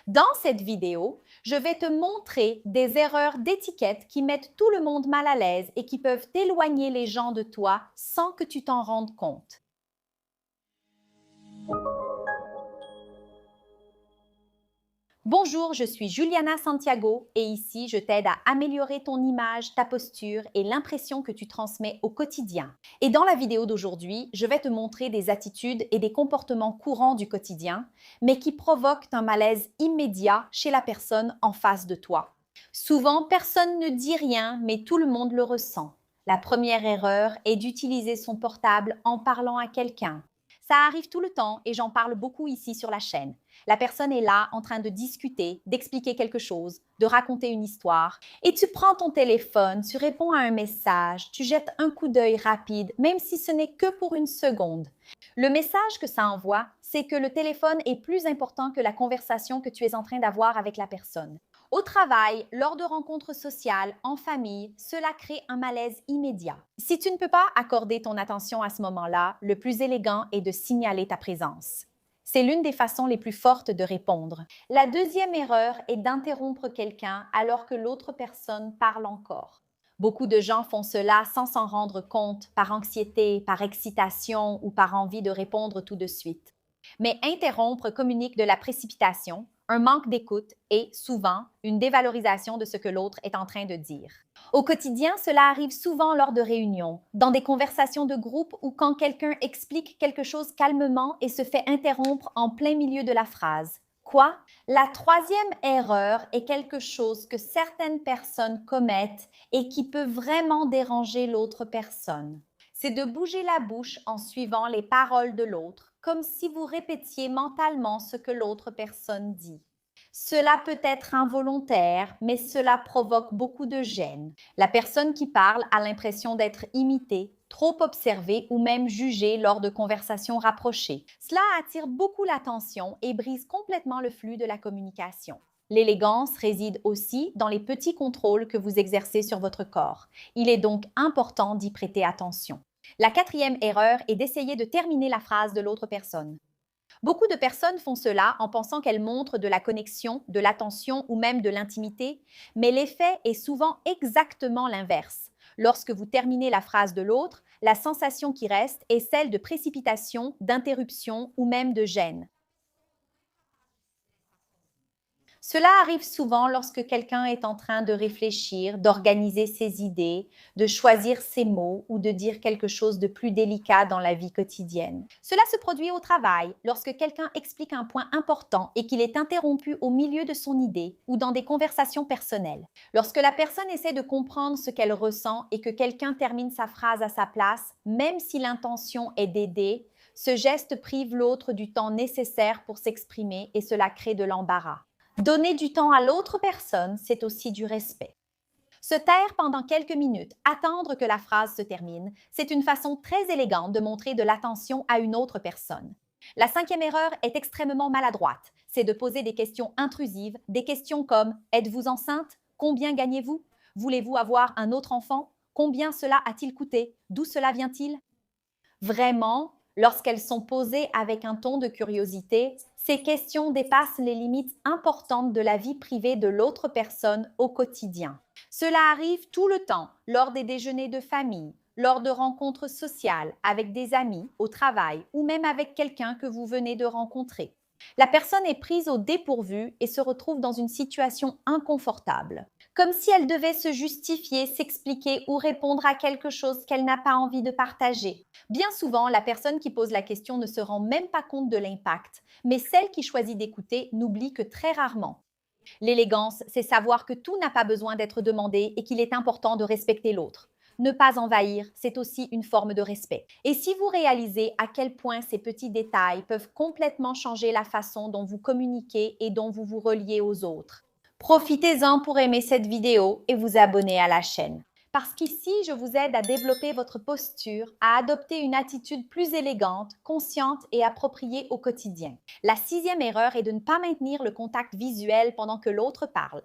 Dans cette vidéo, je vais te montrer des erreurs d'étiquette qui mettent tout le monde mal à l'aise et qui peuvent éloigner les gens de toi sans que tu t'en rendes compte. Bonjour, je suis Juliana Santiago et ici, je t'aide à améliorer ton image, ta posture et l'impression que tu transmets au quotidien. Et dans la vidéo d'aujourd'hui, je vais te montrer des attitudes et des comportements courants du quotidien, mais qui provoquent un malaise immédiat chez la personne en face de toi. Souvent, personne ne dit rien, mais tout le monde le ressent. La première erreur est d'utiliser son portable en parlant à quelqu'un. Ça arrive tout le temps et j'en parle beaucoup ici sur la chaîne. La personne est là en train de discuter, d'expliquer quelque chose, de raconter une histoire. Et tu prends ton téléphone, tu réponds à un message, tu jettes un coup d'œil rapide, même si ce n'est que pour une seconde. Le message que ça envoie, c'est que le téléphone est plus important que la conversation que tu es en train d'avoir avec la personne. Au travail, lors de rencontres sociales, en famille, cela crée un malaise immédiat. Si tu ne peux pas accorder ton attention à ce moment-là, le plus élégant est de signaler ta présence. C'est l'une des façons les plus fortes de répondre. La deuxième erreur est d'interrompre quelqu'un alors que l'autre personne parle encore. Beaucoup de gens font cela sans s'en rendre compte, par anxiété, par excitation ou par envie de répondre tout de suite. Mais interrompre communique de la précipitation, un manque d'écoute et, souvent, une dévalorisation de ce que l'autre est en train de dire. Au quotidien, cela arrive souvent lors de réunions, dans des conversations de groupe ou quand quelqu'un explique quelque chose calmement et se fait interrompre en plein milieu de la phrase. Quoi? La troisième erreur est quelque chose que certaines personnes commettent et qui peut vraiment déranger l'autre personne. C'est de bouger la bouche en suivant les paroles de l'autre, comme si vous répétiez mentalement ce que l'autre personne dit. Cela peut être involontaire, mais cela provoque beaucoup de gêne. La personne qui parle a l'impression d'être imitée, trop observée ou même jugée lors de conversations rapprochées. Cela attire beaucoup l'attention et brise complètement le flux de la communication. L'élégance réside aussi dans les petits contrôles que vous exercez sur votre corps. Il est donc important d'y prêter attention. La quatrième erreur est d'essayer de terminer la phrase de l'autre personne. Beaucoup de personnes font cela en pensant qu'elles montrent de la connexion, de l'attention ou même de l'intimité, mais l'effet est souvent exactement l'inverse. Lorsque vous terminez la phrase de l'autre, la sensation qui reste est celle de précipitation, d'interruption ou même de gêne. Cela arrive souvent lorsque quelqu'un est en train de réfléchir, d'organiser ses idées, de choisir ses mots ou de dire quelque chose de plus délicat dans la vie quotidienne. Cela se produit au travail, lorsque quelqu'un explique un point important et qu'il est interrompu au milieu de son idée ou dans des conversations personnelles. Lorsque la personne essaie de comprendre ce qu'elle ressent et que quelqu'un termine sa phrase à sa place, même si l'intention est d'aider, ce geste prive l'autre du temps nécessaire pour s'exprimer et cela crée de l'embarras. Donner du temps à l'autre personne, c'est aussi du respect. Se taire pendant quelques minutes, attendre que la phrase se termine, c'est une façon très élégante de montrer de l'attention à une autre personne. La cinquième erreur est extrêmement maladroite. C'est de poser des questions intrusives, des questions comme « Êtes-vous enceinte? Combien gagnez-vous? Voulez-vous avoir un autre enfant? Combien cela a-t-il coûté? D'où cela vient-il ?» Vraiment, lorsqu'elles sont posées avec un ton de curiosité, ces questions dépassent les limites importantes de la vie privée de l'autre personne au quotidien. Cela arrive tout le temps, lors des déjeuners de famille, lors de rencontres sociales, avec des amis, au travail ou même avec quelqu'un que vous venez de rencontrer. La personne est prise au dépourvu et se retrouve dans une situation inconfortable, comme si elle devait se justifier, s'expliquer ou répondre à quelque chose qu'elle n'a pas envie de partager. Bien souvent, la personne qui pose la question ne se rend même pas compte de l'impact, mais celle qui choisit d'écouter n'oublie que très rarement. L'élégance, c'est savoir que tout n'a pas besoin d'être demandé et qu'il est important de respecter l'autre. Ne pas envahir, c'est aussi une forme de respect. Et si vous réalisez à quel point ces petits détails peuvent complètement changer la façon dont vous communiquez et dont vous vous reliez aux autres, profitez-en pour aimer cette vidéo et vous abonner à la chaîne. Parce qu'ici, je vous aide à développer votre posture, à adopter une attitude plus élégante, consciente et appropriée au quotidien. La sixième erreur est de ne pas maintenir le contact visuel pendant que l'autre parle.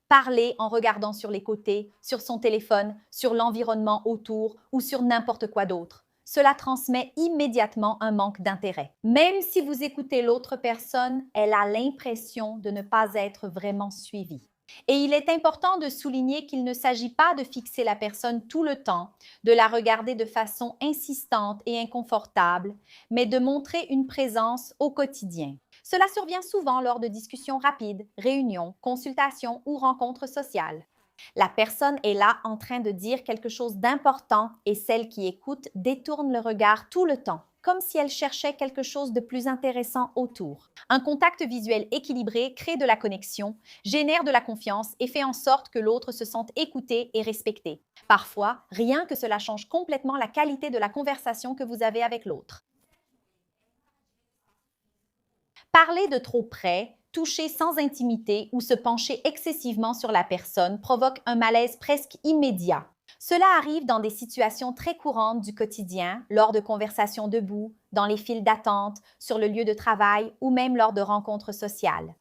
Parler en regardant sur les côtés, sur son téléphone, sur l'environnement autour ou sur n'importe quoi d'autre. cela transmet immédiatement un manque d'intérêt. Même si vous écoutez l'autre personne, elle a l'impression de ne pas être vraiment suivie. Et il est important de souligner qu'il ne s'agit pas de fixer la personne tout le temps, de la regarder de façon insistante et inconfortable, mais de montrer une présence au quotidien. Cela survient souvent lors de discussions rapides, réunions, consultations ou rencontres sociales. La personne est là en train de dire quelque chose d'important et celle qui écoute détourne le regard tout le temps, comme si elle cherchait quelque chose de plus intéressant autour. Un contact visuel équilibré crée de la connexion, génère de la confiance et fait en sorte que l'autre se sente écouté et respecté. Parfois, rien que cela change complètement la qualité de la conversation que vous avez avec l'autre. Parler de trop près, toucher sans intimité ou se pencher excessivement sur la personne provoque un malaise presque immédiat. Cela arrive dans des situations très courantes du quotidien, lors de conversations debout, dans les files d'attente, sur le lieu de travail ou même lors de rencontres sociales.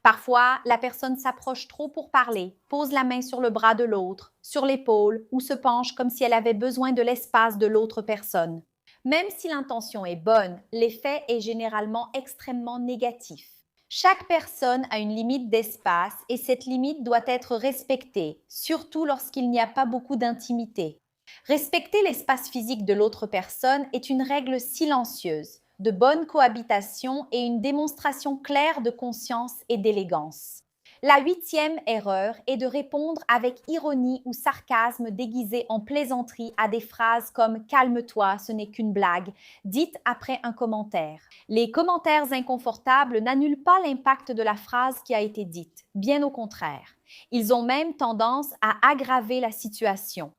Parfois, la personne s'approche trop pour parler, pose la main sur le bras de l'autre, sur l'épaule ou se penche comme si elle avait besoin de l'espace de l'autre personne. Même si l'intention est bonne, l'effet est généralement extrêmement négatif. Chaque personne a une limite d'espace et cette limite doit être respectée, surtout lorsqu'il n'y a pas beaucoup d'intimité. Respecter l'espace physique de l'autre personne est une règle silencieuse, de bonne cohabitation et une démonstration claire de conscience et d'élégance. La 8e erreur est de répondre avec ironie ou sarcasme déguisé en plaisanterie à des phrases comme « calme-toi, ce n'est qu'une blague » dites après un commentaire. Les commentaires inconfortables n'annulent pas l'impact de la phrase qui a été dite, bien au contraire. Ils ont même tendance à aggraver la situation.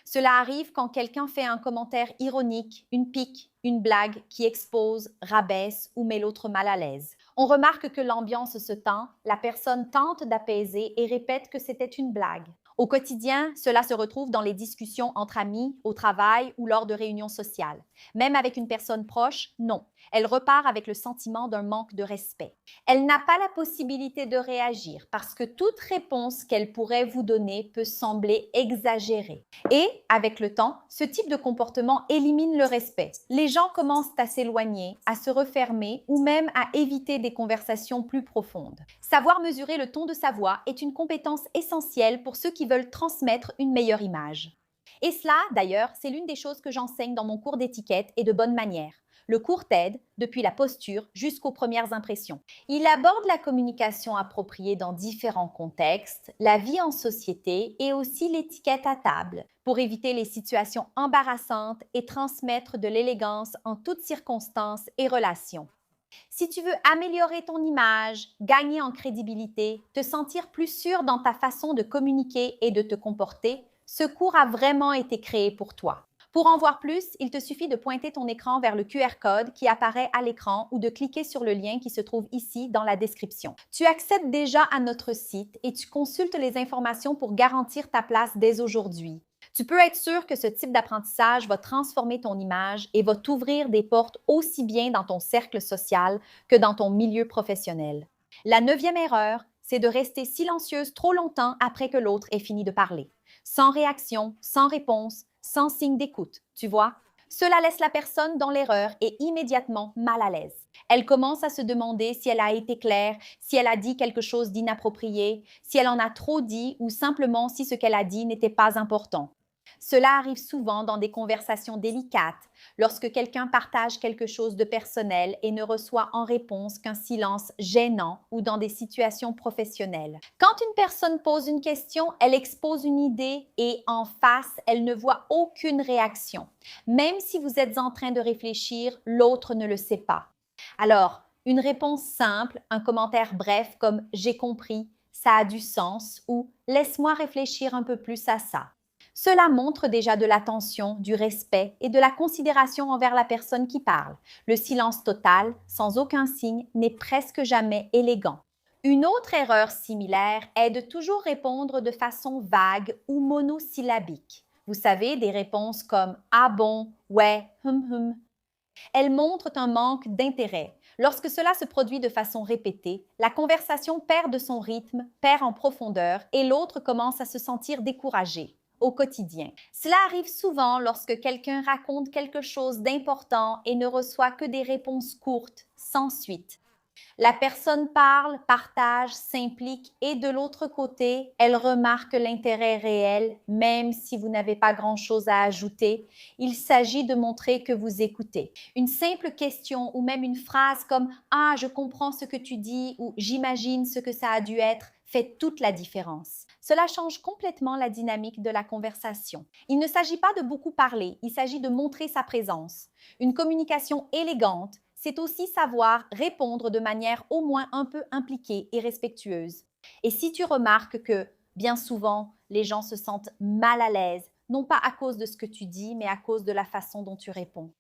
Cela arrive quand quelqu'un fait un commentaire ironique, une pique, une blague qui expose, rabaisse ou met l'autre mal à l'aise. On remarque que l'ambiance se tend, la personne tente d'apaiser et répète que c'était une blague. Au quotidien, cela se retrouve dans les discussions entre amis, au travail ou lors de réunions sociales. Même avec une personne proche, non. Elle repart avec le sentiment d'un manque de respect. Elle n'a pas la possibilité de réagir parce que toute réponse qu'elle pourrait vous donner peut sembler exagérée. Et, avec le temps, ce type de comportement élimine le respect. Les gens commencent à s'éloigner, à se refermer ou même à éviter des conversations plus profondes. Savoir mesurer le ton de sa voix est une compétence essentielle pour ceux qui veulent transmettre une meilleure image. Et cela, d'ailleurs, c'est l'une des choses que j'enseigne dans mon cours d'étiquette et de bonne manière. Le cours t'aide, depuis la posture jusqu'aux premières impressions. Il aborde la communication appropriée dans différents contextes, la vie en société et aussi l'étiquette à table, pour éviter les situations embarrassantes et transmettre de l'élégance en toutes circonstances et relations. Si tu veux améliorer ton image, gagner en crédibilité, te sentir plus sûr dans ta façon de communiquer et de te comporter, ce cours a vraiment été créé pour toi. Pour en voir plus, il te suffit de pointer ton écran vers le QR code qui apparaît à l'écran ou de cliquer sur le lien qui se trouve ici dans la description. Tu accèdes déjà à notre site et tu consultes les informations pour garantir ta place dès aujourd'hui. Tu peux être sûr que ce type d'apprentissage va transformer ton image et va t'ouvrir des portes aussi bien dans ton cercle social que dans ton milieu professionnel. La 9e erreur, c'est de rester silencieuse trop longtemps après que l'autre ait fini de parler. Sans réaction, sans réponse, sans signe d'écoute, tu vois? Cela laisse la personne dans l'erreur et immédiatement mal à l'aise. Elle commence à se demander si elle a été claire, si elle a dit quelque chose d'inapproprié, si elle en a trop dit ou simplement si ce qu'elle a dit n'était pas important. Cela arrive souvent dans des conversations délicates, lorsque quelqu'un partage quelque chose de personnel et ne reçoit en réponse qu'un silence gênant ou dans des situations professionnelles. Quand une personne pose une question, elle expose une idée et en face, elle ne voit aucune réaction. Même si vous êtes en train de réfléchir, l'autre ne le sait pas. Alors, une réponse simple, un commentaire bref comme « j'ai compris »,« ça a du sens » ou « laisse-moi réfléchir un peu plus à ça ». Cela montre déjà de l'attention, du respect et de la considération envers la personne qui parle. Le silence total, sans aucun signe, n'est presque jamais élégant. Une autre erreur similaire est de toujours répondre de façon vague ou monosyllabique. Vous savez, des réponses comme « ah bon »,« ouais »,« hum ». Elles montrent un manque d'intérêt. Lorsque cela se produit de façon répétée, la conversation perd de son rythme, perd en profondeur et l'autre commence à se sentir découragé. au quotidien. Cela arrive souvent lorsque quelqu'un raconte quelque chose d'important et ne reçoit que des réponses courtes, sans suite. La personne parle, partage, s'implique et de l'autre côté, elle remarque l'intérêt réel, même si vous n'avez pas grand-chose à ajouter. Il s'agit de montrer que vous écoutez. Une simple question ou même une phrase comme « Ah, je comprends ce que tu dis » ou « J'imagine ce que ça a dû être » fait toute la différence. Cela change complètement la dynamique de la conversation. Il ne s'agit pas de beaucoup parler, il s'agit de montrer sa présence. Une communication élégante, c'est aussi savoir répondre de manière au moins un peu impliquée et respectueuse. Et si tu remarques que, bien souvent, les gens se sentent mal à l'aise, non pas à cause de ce que tu dis, mais à cause de la façon dont tu réponds.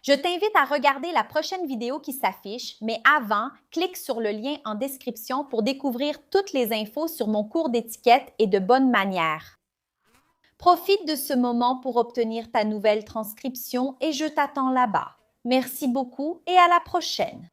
Je t'invite à regarder la prochaine vidéo qui s'affiche, mais avant, clique sur le lien en description pour découvrir toutes les infos sur mon cours d'étiquette et de bonne manière. Profite de ce moment pour obtenir ta nouvelle transcription et je t'attends là-bas. Merci beaucoup et à la prochaine.